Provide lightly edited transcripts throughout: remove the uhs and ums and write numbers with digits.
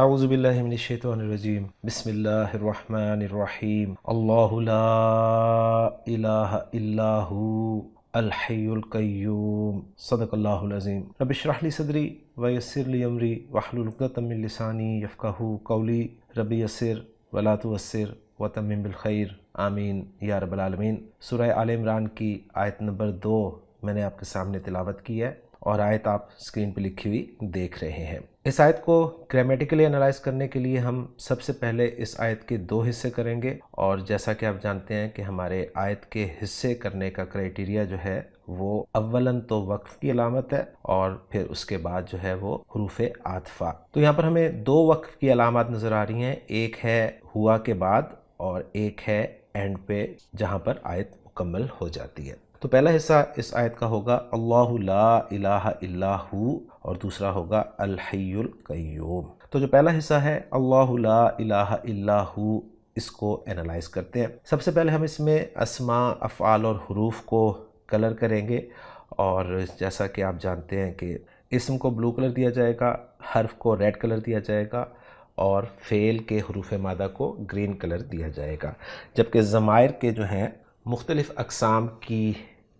اعوذ باللہ من الشیطان الرجیم بسم اللہ الرحمن الرحیم اللہ لا الہ الا ہو الحی القیوم صدق اللہ العظیم رب اشرح لی صدری ویسر لی امری واحلل عقدۃ من لسانی یفقہوا قولی رب یسر ولا تعسر وتمم بالخیر آمین یا رب العالمین۔ سورہ آل عمران کی آیت نمبر 2 میں نے آپ کے سامنے تلاوت کی ہے اور آیت آپ اسکرین پہ لکھی ہوئی دیکھ رہے ہیں۔ اس آیت کو گرامیٹیکلی انالائز کرنے کے لیے ہم سب سے پہلے اس آیت کے 2 حصے کریں گے، اور جیسا کہ آپ جانتے ہیں کہ ہمارے آیت کے حصے کرنے کا کرائیٹیریا جو ہے وہ اولاً تو وقف کی علامت ہے اور پھر اس کے بعد جو ہے وہ حروف عاطفہ۔ تو یہاں پر ہمیں 2 وقف کی علامات نظر آ رہی ہیں، ایک ہے ہوا کے بعد اور ایک ہے اینڈ پہ جہاں پر آیت مکمل ہو جاتی ہے۔ تو پہلا حصہ اس آیت کا ہوگا اللہ لا الہ الا ہو، اور دوسرا ہوگا الحی القیوم۔ تو جو پہلا حصہ ہے اللہ لا الہ الا ہو، اس کو انالائز کرتے ہیں۔ سب سے پہلے ہم اس میں اسماء، افعال اور حروف کو کلر کریں گے، اور جیسا کہ آپ جانتے ہیں کہ اسم کو بلو کلر دیا جائے گا، حرف کو ریڈ کلر دیا جائے گا، اور فعل کے حروف مادہ کو گرین کلر دیا جائے گا، جبکہ ضمائر کے جو ہیں مختلف اقسام کی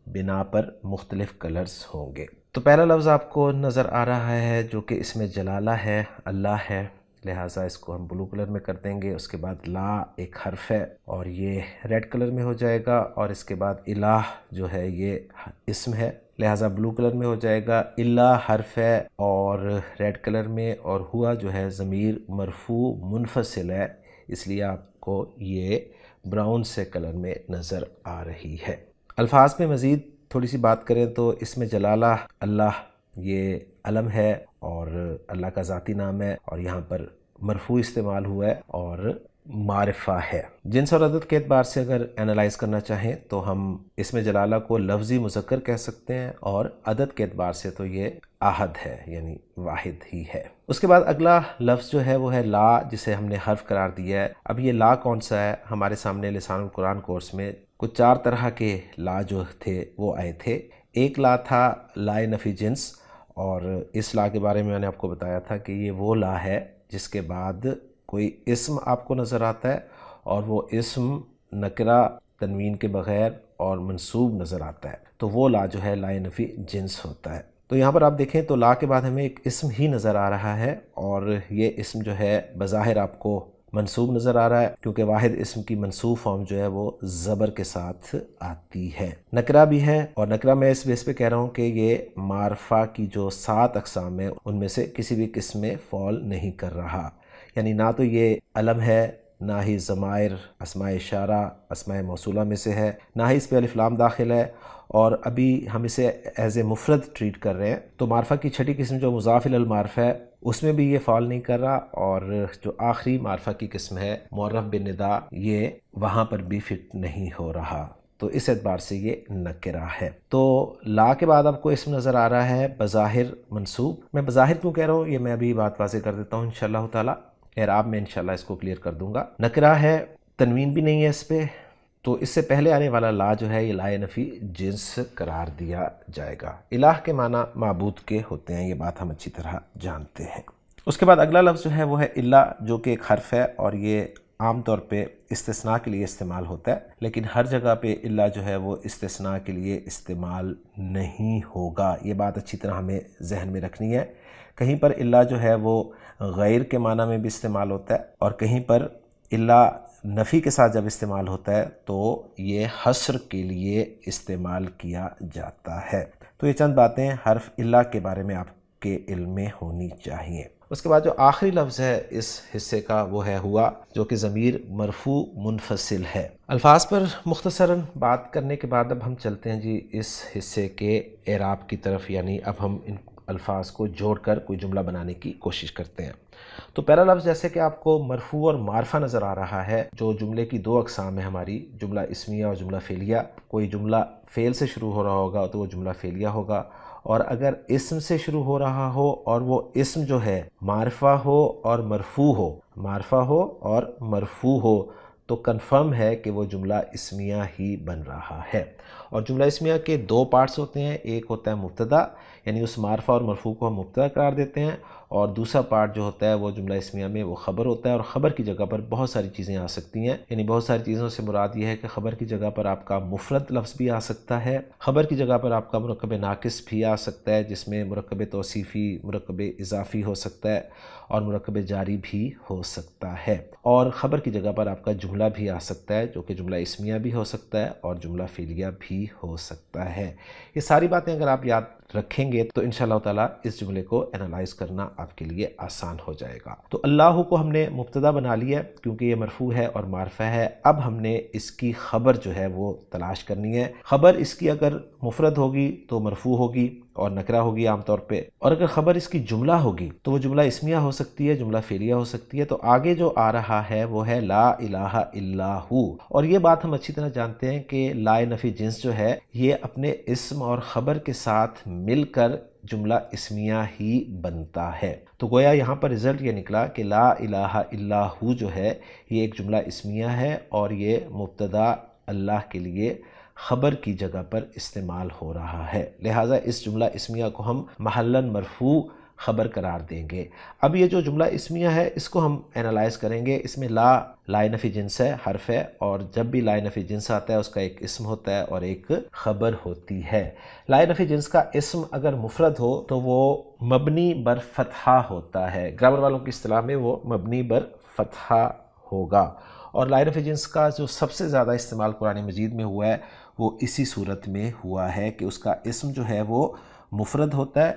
بنا پر مختلف کلرز ہوں گے۔ تو پہلا لفظ آپ کو نظر آ رہا ہے جو کہ اس میں جلالہ ہے، اللہ ہے، لہٰذا اس کو ہم بلو کلر میں کر دیں گے۔ اس کے بعد لا ایک حرف ہے اور یہ ریڈ کلر میں ہو جائے گا، اور اس کے بعد الہ جو ہے یہ اسم ہے، لہٰذا بلو کلر میں ہو جائے گا۔ اللہ حرف ہے اور ریڈ کلر میں، اور ہوا جو ہے ضمیر مرفوع منفصل ہے، اس لیے آپ کو یہ براؤن سے کلر میں نظر آ رہی ہے۔ الفاظ میں مزید تھوڑی سی بات کریں تو اس میں جلالہ اللہ یہ علم ہے اور اللہ کا ذاتی نام ہے، اور یہاں پر مرفوع استعمال ہوا ہے اور معرفہ ہے۔ جنس اور عدد کے اعتبار سے اگر انالائز کرنا چاہیں تو ہم اس میں جلالہ کو لفظی مذکر کہہ سکتے ہیں، اور عدد کے اعتبار سے تو یہ احد ہے، یعنی واحد ہی ہے۔ اس کے بعد اگلا لفظ جو ہے وہ ہے لا، جسے ہم نے حرف قرار دیا ہے۔ اب یہ لا کون سا ہے؟ ہمارے سامنے لسان القرآن کورس میں کچھ 4 طرح کے لا جو تھے وہ آئے تھے۔ ایک لا تھا لا نفی جنس، اور اس لا کے بارے میں نے آپ کو بتایا تھا کہ یہ وہ لا ہے جس کے بعد کوئی اسم آپ کو نظر آتا ہے، اور وہ اسم نکرہ تنوین کے بغیر اور منصوب نظر آتا ہے، تو وہ لا جو ہے لا نفی جنس ہوتا ہے۔ تو یہاں پر آپ دیکھیں تو لا کے بعد ہمیں ایک اسم ہی نظر آ رہا ہے، اور یہ اسم جو ہے بظاہر آپ کو منصوب نظر آ رہا ہے، کیونکہ واحد اسم کی منصوب فارم جو ہے وہ زبر کے ساتھ آتی ہے۔ نکرہ بھی ہے، اور نکرہ میں اس بیس پہ کہہ رہا ہوں کہ یہ معرفہ کی جو 7 اقسام ہیں ان میں سے کسی بھی قسم میں فال نہیں کر رہا، یعنی نہ تو یہ علم ہے، نہ ہی ضمائر اسماء اشارہ اسماء موصولہ میں سے ہے، نہ ہی اس پہ الف لام داخل ہے، اور ابھی ہم اسے ایز اے مفرد ٹریٹ کر رہے ہیں۔ تو معرفہ کی چھٹی قسم جو مضاف الی المعرفہ ہے اس میں بھی یہ فال نہیں کر رہا، اور جو آخری معرفہ کی قسم ہے معرف بالندا، یہ وہاں پر بھی فٹ نہیں ہو رہا، تو اس اعتبار سے یہ نکرہ ہے۔ تو لا کے بعد آپ کو اسم نظر آ رہا ہے بظاہر منصوب۔ میں بظاہر کیوں کہہ رہا ہوں یہ میں ابھی بات واضح کر دیتا ہوں انشاءاللہ تعالی، اعراب میں انشاءاللہ اس کو کلیئر کر دوں گا۔ نکرہ ہے، تنوین بھی نہیں ہے اس پہ، تو اس سے پہلے آنے والا لا جو ہے یہ لا نفی جنس قرار دیا جائے گا۔ الہ کے معنی معبود کے ہوتے ہیں، یہ بات ہم اچھی طرح جانتے ہیں۔ اس کے بعد اگلا لفظ جو ہے وہ ہے الا، جو کہ ایک حرف ہے، اور یہ عام طور پہ استثناء کے لیے استعمال ہوتا ہے، لیکن ہر جگہ پہ الا جو ہے وہ استثناء کے لیے استعمال نہیں ہوگا، یہ بات اچھی طرح ہمیں ذہن میں رکھنی ہے۔ کہیں پر الا جو ہے وہ غیر کے معنی میں بھی استعمال ہوتا ہے، اور کہیں پر الا نفی کے ساتھ جب استعمال ہوتا ہے تو یہ حصر کے لیے استعمال کیا جاتا ہے۔ تو یہ چند باتیں حرف الا کے بارے میں آپ کے علم میں ہونی چاہیے۔ اس کے بعد جو آخری لفظ ہے اس حصے کا وہ ہے ہوا، جو کہ ضمیر مرفوع منفصل ہے۔ الفاظ پر مختصراً بات کرنے کے بعد اب ہم چلتے ہیں جی اس حصے کے اعراب کی طرف، یعنی اب ہم ان الفاظ کو جوڑ کر کوئی جملہ بنانے کی کوشش کرتے ہیں۔ تو پہلا لفظ جیسے کہ آپ کو مرفوع اور معرفہ نظر آ رہا ہے، جو جملے کی 2 اقسام ہیں ہماری، جملہ اسمیہ اور جملہ فعلیہ۔ کوئی جملہ فعل سے شروع ہو رہا ہوگا تو وہ جملہ فعلیہ ہوگا، اور اگر اسم سے شروع ہو رہا ہو اور وہ اسم جو ہے معرفہ ہو اور مرفوع ہو، معرفہ ہو اور مرفوع ہو، تو کنفرم ہے کہ وہ جملہ اسمیہ ہی بن رہا ہے۔ اور جملہ اسمیہ کے 2 پارٹس ہوتے ہیں، ایک ہوتا ہے مبتدا، یعنی اس معرفہ اور مرفوع کو ہم مبتدا قرار دیتے ہیں، اور دوسرا پارٹ جو ہوتا ہے وہ جملہ اسمیہ میں وہ خبر ہوتا ہے، اور خبر کی جگہ پر بہت ساری چیزیں آ سکتی ہیں، یعنی بہت ساری چیزوں سے مراد یہ ہے کہ خبر کی جگہ پر آپ کا مفرد لفظ بھی آ سکتا ہے، خبر کی جگہ پر آپ کا مرکب ناقص بھی آ سکتا ہے جس میں مرکب توصیفی، مرکب اضافی ہو سکتا ہے اور مرکب جاری بھی ہو سکتا ہے، اور خبر کی جگہ پر آپ کا جملہ بھی آ سکتا ہے جو کہ جملہ اسمیہ بھی ہو سکتا ہے اور جملہ فعلیہ بھی ہو سکتا ہے۔ یہ ساری باتیں اگر آپ یاد رکھیں گے تو انشاءاللہ تعالیٰ اس جملے کو انالائز کرنا آپ کے لیے آسان ہو جائے گا۔ تو اللہ کو ہم نے مبتدا بنا لیا کیونکہ یہ مرفوع ہے اور معرفہ ہے، اب ہم نے اس کی خبر جو ہے وہ تلاش کرنی ہے۔ خبر اس کی اگر مفرد ہوگی تو مرفوع ہوگی اور نکرہ ہوگی عام طور پہ، اور اگر خبر اس کی جملہ ہوگی تو وہ جملہ اسمیہ ہو سکتی ہے، جملہ فعلیہ ہو سکتی ہے۔ تو آگے جو آ رہا ہے وہ ہے لا الہ الا ہو، اور یہ بات ہم اچھی طرح جانتے ہیں کہ لا نفی جنس جو ہے یہ اپنے اسم اور خبر کے ساتھ مل کر جملہ اسمیہ ہی بنتا ہے۔ تو گویا یہاں پر رزلٹ یہ نکلا کہ لا الہ الا ہو جو ہے یہ ایک جملہ اسمیہ ہے اور یہ مبتدا اللہ کے لیے خبر کی جگہ پر استعمال ہو رہا ہے، لہٰذا اس جملہ اسمیہ کو ہم محلاً مرفوع خبر قرار دیں گے۔ اب یہ جو جملہ اسمیہ ہے اس کو ہم انالائز کریں گے، اس میں لا نفی جنس ہے، حرف ہے، اور جب بھی لا نفی جنس آتا ہے اس کا ایک اسم ہوتا ہے اور ایک خبر ہوتی ہے۔ لا نفی جنس کا اسم اگر مفرد ہو تو وہ مبنی بر فتحہ ہوتا ہے، گرامر والوں کی اصطلاح میں وہ مبنی بر فتحہ ہوگا، اور لا نفی جنس کا جو سب سے زیادہ استعمال قرآن مجید میں ہوا ہے وہ اسی صورت میں ہوا ہے کہ اس کا اسم جو ہے وہ مفرد ہوتا ہے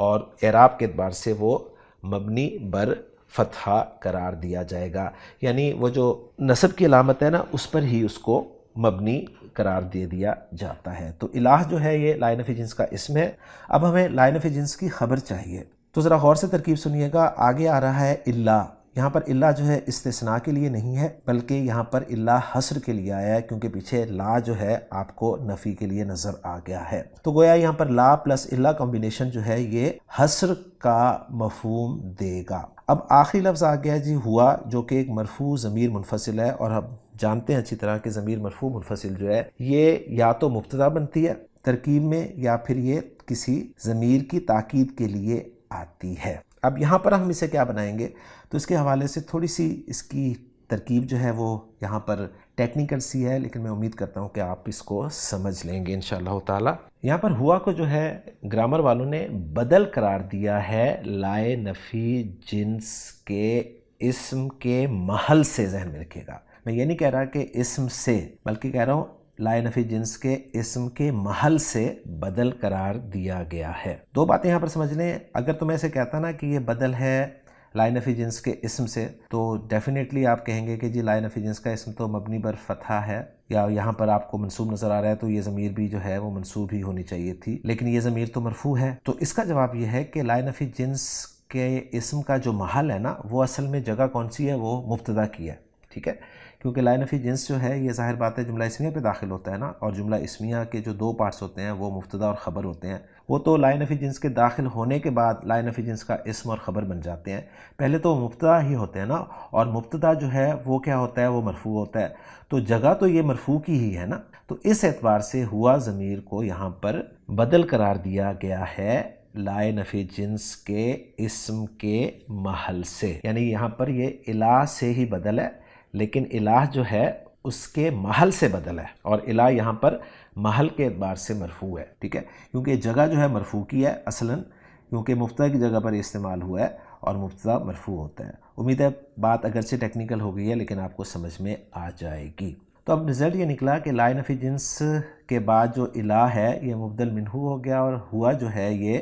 اور اعراب کے اعتبار سے وہ مبنی بر فتحہ قرار دیا جائے گا، یعنی وہ جو نصب کی علامت ہے نا اس پر ہی اس کو مبنی قرار دے دیا جاتا ہے۔ تو الہ جو ہے یہ لا نفی جنس کا اسم ہے۔ اب ہمیں لا نفی جنس کی خبر چاہیے، تو ذرا غور سے ترکیب سنیے گا، آگے آ رہا ہے الا، یہاں پر الا جو ہے استثناء کے لیے نہیں ہے بلکہ یہاں پر الا حصر کے لیے آیا ہے، کیونکہ پیچھے لا جو ہے آپ کو نفی کے لیے نظر آ گیا ہے۔ تو گویا یہاں پر لا پلس الا کمبینیشن جو ہے یہ حصر کا مفہوم دے گا۔ اب آخری لفظ آ گیا جی ہوا، جو کہ ایک مرفوع ضمیر منفصل ہے، اور ہم جانتے ہیں اچھی طرح کہ ضمیر مرفوع منفصل جو ہے یہ یا تو مبتدا بنتی ہے ترکیب میں یا پھر یہ کسی ضمیر کی تاکید کے لیے آتی ہے۔ اب یہاں پر ہم اسے کیا بنائیں گے، تو اس کے حوالے سے تھوڑی سی اس کی ترکیب جو ہے وہ یہاں پر ٹیکنیکل سی ہے، لیکن میں امید کرتا ہوں کہ آپ اس کو سمجھ لیں گے انشاءاللہ تعالی۔ یہاں پر ہوا کو جو ہے گرامر والوں نے بدل قرار دیا ہے لائے نفی جنس کے اسم کے محل سے، ذہن میں رکھیے گا، میں یہ نہیں کہہ رہا کہ اسم سے، بلکہ کہہ رہا ہوں لائے نفی جنس کے اسم کے محل سے بدل قرار دیا گیا ہے۔ دو باتیں یہاں پر سمجھ لیں، اگر تو میں اسے کہتا نا کہ یہ بدل ہے لائے نفی جنس کے اسم سے تو ڈیفینیٹلی آپ کہیں گے کہ جی لائے نفی جنس کا اسم تو مبنی بر فتحہ ہے، یا یہاں پر آپ کو منصوب نظر آ رہا ہے تو یہ ضمیر بھی جو ہے وہ منصوب ہی ہونی چاہیے تھی، لیکن یہ ضمیر تو مرفوع ہے۔ تو اس کا جواب یہ ہے کہ لائے نفی جنس کے اسم کا جو محل ہے نا وہ اصل میں جگہ کون سی ہے، وہ مبتدا کی ہے، ٹھیک ہے، کیونکہ لائے نفی جنس جو ہے یہ ظاہر بات ہے جملہ اسمیہ پہ داخل ہوتا ہے نا، اور جملہ اسمیہ کے جو دو پارٹس ہوتے ہیں وہ مبتدا اور خبر ہوتے ہیں، وہ تو لائے نفی جنس کے داخل ہونے کے بعد لائے نفی جنس کا اسم اور خبر بن جاتے ہیں، پہلے تو مبتدا ہی ہوتے ہیں نا، اور مبتدا جو ہے وہ کیا ہوتا ہے، وہ مرفوع ہوتا ہے، تو جگہ تو یہ مرفوع کی ہی ہے نا، تو اس اعتبار سے ہوا ضمیر کو یہاں پر بدل قرار دیا گیا ہے لائے نفی جنس کے اسم کے محل سے، یعنی یہاں پر یہ الہ سے ہی بدل ہے، لیکن الہ جو ہے اس کے محل سے بدل ہے، اور الہ یہاں پر محل کے اعتبار سے مرفوع ہے، ٹھیک ہے، کیونکہ جگہ جو ہے مرفوع کی ہے اصلاً، کیونکہ مبتدا کی جگہ پر یہ استعمال ہوا ہے اور مبتدا مرفوع ہوتا ہے۔ امید ہے بات اگرچہ ٹیکنیکل ہو گئی ہے لیکن آپ کو سمجھ میں آ جائے گی۔ تو اب رزلٹ یہ نکلا کہ لائے نفی جنس کے بعد جو الہ ہے یہ مبدل منہ ہو گیا، اور ہوا جو ہے یہ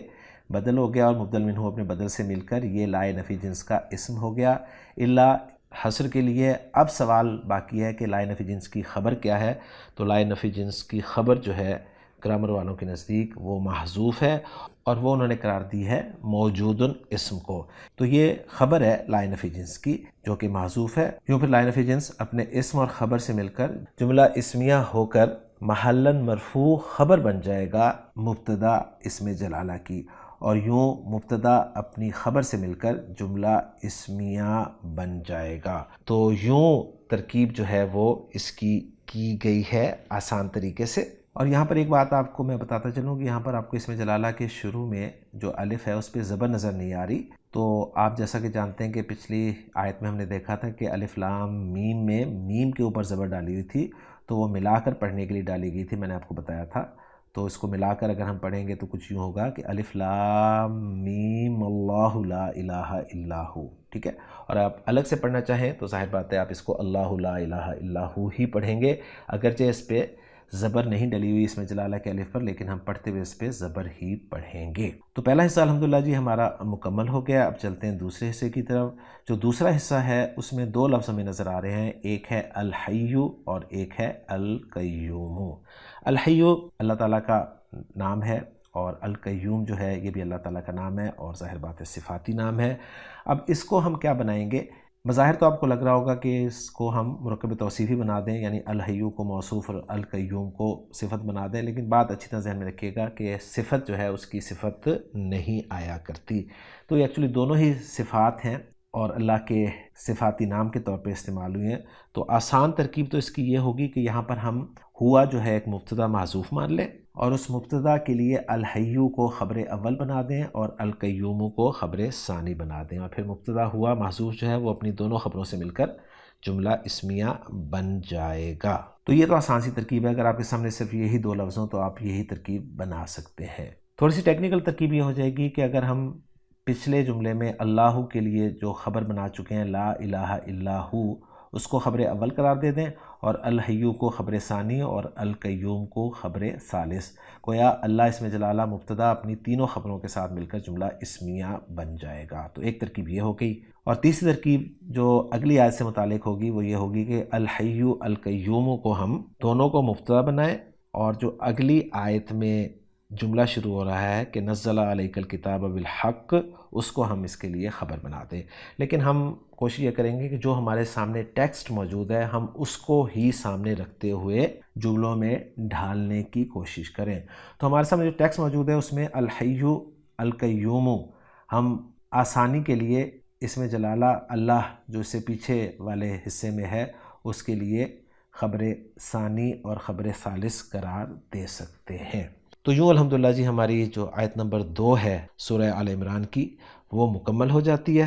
بدل ہو گیا، اور مبدل منہ اپنے بدل سے مل کر یہ لائے نفی جنس کا اسم ہو گیا الا حصر کے لیے۔ اب سوال باقی ہے کہ لائے نفی جنس کی خبر کیا ہے، تو لائے نفی جنس کی خبر جو ہے گرامر والوں کے نزدیک وہ محذوف ہے، اور وہ انہوں نے قرار دی ہے موجودن اسم کو، تو یہ خبر ہے لائے نفی جنس کی جو کہ محذوف ہے، کیوں پھر لائے نفی جنس اپنے اسم اور خبر سے مل کر جملہ اسمیہ ہو کر محلاً مرفوع خبر بن جائے گا مبتدا اسم جلالہ کی، اور یوں مبتدا اپنی خبر سے مل کر جملہ اسمیہ بن جائے گا۔ تو یوں ترکیب جو ہے وہ اس کی گئی ہے آسان طریقے سے۔ اور یہاں پر ایک بات آپ کو میں بتاتا چلوں کہ یہاں پر آپ کو اسم جلالہ کے شروع میں جو الف ہے اس پہ زبر نظر نہیں آ رہی. تو آپ جیسا کہ جانتے ہیں کہ پچھلی آیت میں ہم نے دیکھا تھا کہ الف لام میم میں میم کے اوپر زبر ڈالی ہوئی تھی، تو وہ ملا کر پڑھنے کے لیے ڈالی گئی تھی، میں نے آپ کو بتایا تھا. تو اس کو ملا کر اگر ہم پڑھیں گے تو کچھ یوں ہوگا کہ الف لام میم اللہ لا الہ الا ہو. ٹھیک ہے. اور آپ الگ سے پڑھنا چاہیں تو ظاہر بات ہے آپ اس کو اللہ لا الہ الا ہو ہی پڑھیں گے، اگرچہ اس پہ زبر نہیں ڈلی ہوئی اسم جلالہ کے الف پر، لیکن ہم پڑھتے ہوئے اس پہ زبر ہی پڑھیں گے. تو پہلا حصہ الحمدللہ جی ہمارا مکمل ہو گیا. اب چلتے ہیں دوسرے حصے کی طرف. جو دوسرا حصہ ہے اس میں دو لفظ ہمیں نظر آ رہے ہیں، ایک ہے الحی اور ایک ہے القیوم. الحی اللہ تعالیٰ کا نام ہے، اور القیوم جو ہے یہ بھی اللہ تعالیٰ کا نام ہے، اور ظاہر بات ہے صفاتی نام ہے. اب اس کو ہم کیا بنائیں گے؟ بظاہر تو آپ کو لگ رہا ہوگا کہ اس کو ہم مرکب توصیفی بنا دیں، یعنی الحیو کو موصوف اور القیوم کو صفت بنا دیں، لیکن بات اچھی طرح ذہن میں رکھیے گا کہ صفت جو ہے اس کی صفت نہیں آیا کرتی. تو یہ ایکچولی دونوں ہی صفات ہیں اور اللہ کے صفاتی نام کے طور پہ استعمال ہوئے ہیں. تو آسان ترکیب تو اس کی یہ ہوگی کہ یہاں پر ہم ہوا جو ہے ایک مبتدا محذوف مان لیں، اور اس مبتدا کے لیے الحیو کو خبر اول بنا دیں اور القیوم کو خبر ثانی بنا دیں، اور پھر مبتدا ہوا محذوف جو ہے وہ اپنی دونوں خبروں سے مل کر جملہ اسمیہ بن جائے گا. تو یہ تو آسان سی ترکیب ہے. اگر آپ کے سامنے صرف یہی دو لفظ ہوں تو آپ یہی ترکیب بنا سکتے ہیں. تھوڑی سی ٹیکنیکل ترکیب یہ ہو جائے گی کہ اگر ہم پچھلے جملے میں اللہ کے لیے جو خبر بنا چکے ہیں لا الہ الا ہو، اس کو خبر اول قرار دے دیں، اور الحیو کو خبر ثانی اور القیوم کو خبر ثالث. گویا اللہ اسم جلالہ مبتدا اپنی تینوں خبروں کے ساتھ مل کر جملہ اسمیہ بن جائے گا. تو ایک ترکیب یہ ہو گئی. اور تیسری ترکیب جو اگلی آیت سے متعلق ہوگی وہ یہ ہوگی کہ الحیو القیوم کو ہم دونوں کو مبتدا بنائیں، اور جو اگلی آیت میں جملہ شروع ہو رہا ہے کہ نزل علیک الکتاب بالحق، اس کو ہم اس کے لیے خبر بنا دیں. لیکن ہم کوشش یہ کریں گے کہ جو ہمارے سامنے ٹیکسٹ موجود ہے ہم اس کو ہی سامنے رکھتے ہوئے جملوں میں ڈھالنے کی کوشش کریں. تو ہمارے سامنے جو ٹیکسٹ موجود ہے اس میں الحیو القیوم ہم آسانی کے لیے اسم جلالہ اللہ جو اس سے پیچھے والے حصے میں ہے اس کے لیے خبر ثانی اور خبر ثالث قرار دے سکتے ہیں. تو یوں الحمدللہ جی ہماری جو آیت نمبر 2 ہے سورہ آل عمران کی وہ مکمل ہو جاتی ہے.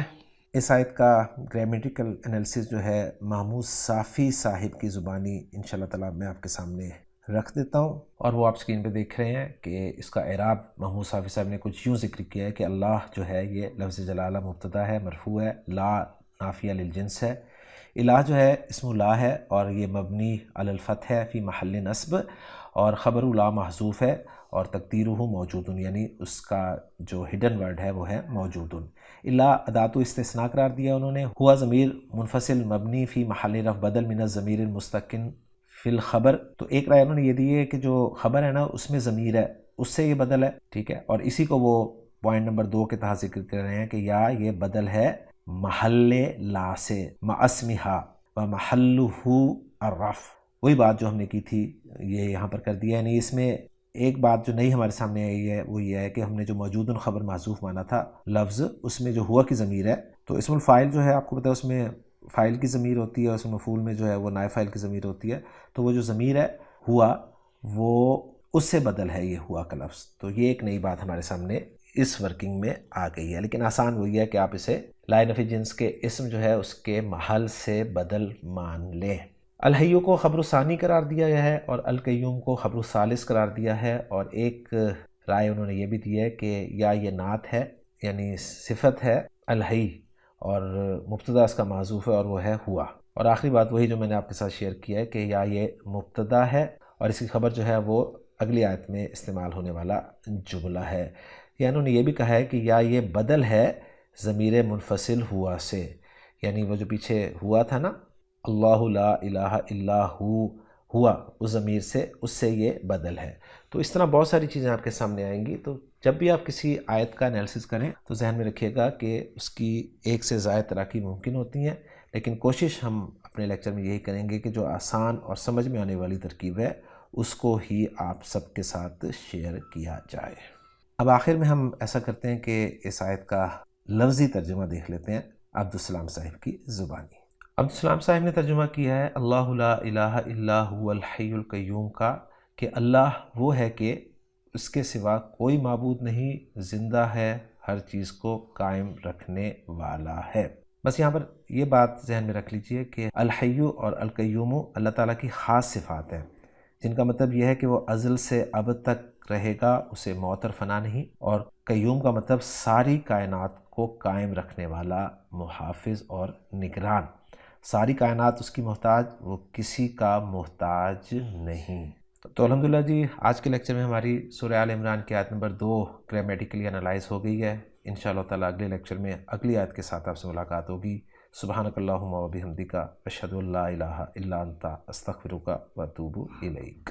اس آیت کا گرامیٹیکل انالیسس جو ہے محمود صافی صاحب کی زبانی انشاءاللہ تعالیٰ میں آپ کے سامنے رکھ دیتا ہوں، اور وہ آپ سکرین پہ دیکھ رہے ہیں کہ اس کا اعراب محمود صافی صاحب نے کچھ یوں ذکر کیا ہے کہ اللہ جو ہے یہ لفظ جلالہ مبتدا ہے، مرفوع ہے، لا نافیہ للجنس ہے. الہ جو ہے اسم لا ہے اور یہ مبنی علی الفتح ہے فی محل نصب، اور خبر لا محذوف ہے اور تقدیرہ موجود، یعنی اس کا جو ہڈن ورڈ ہے وہ ہے موجود. الا اداتو استثناء قرار دیا انہوں نے. ہوا ضمیر منفصل مبنی فی محل رفع بدل من الضمیر المستقن فی الخبر. تو ایک رائے انہوں نے یہ دی ہے کہ جو خبر ہے نا اس میں ضمیر ہے، اس سے یہ بدل ہے. ٹھیک ہے. اور اسی کو وہ پوائنٹ نمبر 2 کے تحت ذکر کر رہے ہیں کہ یا یہ بدل ہے محل لا سے مع اسمہا و محلہ الرفع. وہی بات جو ہم نے کی تھی یہ یہاں پر کر دیا. یعنی اس میں ایک بات جو نہیں ہمارے سامنے آئی ہے وہ یہ ہے کہ ہم نے جو موجود خبر محذوف مانا تھا لفظ، اس میں جو ہوا کی ضمیر ہے، تو اسم الفاعل جو ہے آپ کو پتہ ہے اس میں فاعل کی ضمیر ہوتی ہے، اور اسم مفعول میں جو ہے وہ نائب فاعل کی ضمیر ہوتی ہے. تو وہ جو ضمیر ہے ہوا وہ اس سے بدل ہے یہ ہوا کا لفظ. تو یہ ایک نئی بات ہمارے سامنے اس ورکنگ میں آ گئی ہے، لیکن آسان وہی ہے کہ آپ اسے لا نفی جنس کے اسم جو ہے اس کے محل سے بدل مان لیں. الحیو کو خبر ثانی قرار دیا گیا ہے اور القیوم کو خبر ثالث قرار دیا ہے. اور ایک رائے انہوں نے یہ بھی دی ہے کہ یا یہ نعت ہے یعنی صفت ہے الحی اور مبتدا اس کا معذوف ہے اور وہ ہے ہوا. اور آخری بات وہی جو میں نے آپ کے ساتھ شیئر کیا ہے کہ یا یہ مبتدا ہے اور اس کی خبر جو ہے وہ اگلی آیت میں استعمال ہونے والا جملہ ہے. یا انہوں نے یہ بھی کہا ہے کہ یا یہ بدل ہے ضمیر منفصل ہوا سے، یعنی وہ جو پیچھے ہوا تھا نا اللہ لا الہ الا ہوا، اس ضمیر سے، اس سے یہ بدل ہے. تو اس طرح بہت ساری چیزیں آپ کے سامنے آئیں گی. تو جب بھی آپ کسی آیت کا انالیسس کریں تو ذہن میں رکھیے گا کہ اس کی ایک سے زائد تراکیب ممکن ہوتی ہیں، لیکن کوشش ہم اپنے لیکچر میں یہی کریں گے کہ جو آسان اور سمجھ میں آنے والی ترکیب ہے اس کو ہی آپ سب کے ساتھ شیئر کیا جائے. اب آخر میں ہم ایسا کرتے ہیں کہ اس آیت کا لفظی ترجمہ دیکھ لیتے ہیں عبدالسلام صاحب کی زبانی. عبدالسلام صاحب نے ترجمہ کیا ہے اللہ لا الہ الا هو الحی القیوم کا کہ اللہ وہ ہے کہ اس کے سوا کوئی معبود نہیں، زندہ ہے، ہر چیز کو قائم رکھنے والا ہے۔ بس یہاں پر یہ بات ذہن میں رکھ لیجئے کہ الحی اور القیوم اللہ تعالیٰ کی خاص صفات ہیں، جن کا مطلب یہ ہے کہ وہ ازل سے اب تک رہے گا، اسے موت اور فنا نہیں، اور قیوم کا مطلب ساری کائنات کو قائم رکھنے والا، محافظ اور نگران۔ ساری کائنات اس کی محتاج، وہ کسی کا محتاج نہیں۔ تو الحمدللہ جی، آج کے لیکچر میں ہماری سورہ آل عمران کی آیت نمبر 2 گرامیٹیکلی انالائز ہو گئی ہے۔ انشاءاللہ تعالیٰ اگلے لیکچر میں اگلی آیت کے ساتھ آپ سے ملاقات ہوگی۔ سبحانک اللہم و بحمدک، اشہد ان لا الہ الا انت، استغفرک و اتوب الیک۔